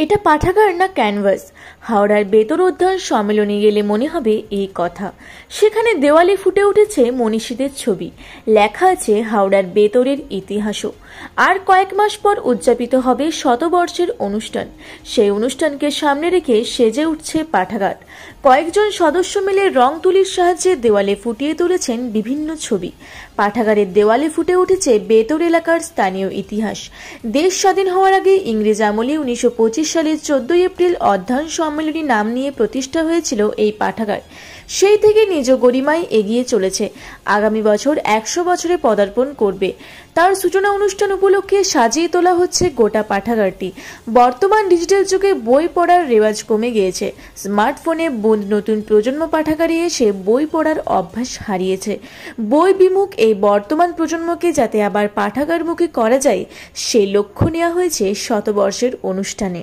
এটা পাঠাগার না ক্যানভাস? হাওড়ার বেতর অধ্যয়ন সম্মেলনে গেলে মনে হবে এই কথা। সেখানে দেওয়ালে ফুটে উঠেছে মনীষীদের ছবি, লেখা আছে হাওড়ার বেতরের ইতিহাসও। আর কয়েক মাস পর উদযাপিত হবে শতবর্ষের অনুষ্ঠান। সেই অনুষ্ঠানকে সামনে রেখে সেজে উঠছে পাঠাগার। কয়েকজন সদস্য মিলে রং তুলির সাহায্যে দেওয়ালে ফুটিয়ে তুলেছেন বিভিন্ন ছবি। পাঠাগারের দেওয়ালে ফুটে উঠেছে বেতর এলাকার স্থানীয় ইতিহাস। দেশ স্বাধীন হওয়ার আগে ইংরেজ আমলে 1925 সালের 14 এপ্রিল অধ্যয়ন সম্মেলনী নাম নিয়ে প্রতিষ্ঠা হয়েছিল এই পাঠাগার। সেই থেকে নিজ গরিমায় এগিয়ে চলেছে। আগামী বছর 100 বছরে পদার্পণ করবে। তার সূচনা অনুষ্ঠান উপলক্ষে সাজিয়ে তোলা হচ্ছে গোটা পাঠাগারটি। বর্তমান ডিজিটাল যুগে বই পড়ার রেওয়াজ কমে গিয়েছে। স্মার্টফোনে নতুন প্রজন্ম পাঠাগারে এসে বই পড়ার অভ্যাস হারিয়েছে। বই বিমুখ এই বর্তমান প্রজন্মকে যাতে আবার পাঠাগারমুখী করা যায়, সেই লক্ষ্য নেওয়া হয়েছে শতবর্ষের অনুষ্ঠানে।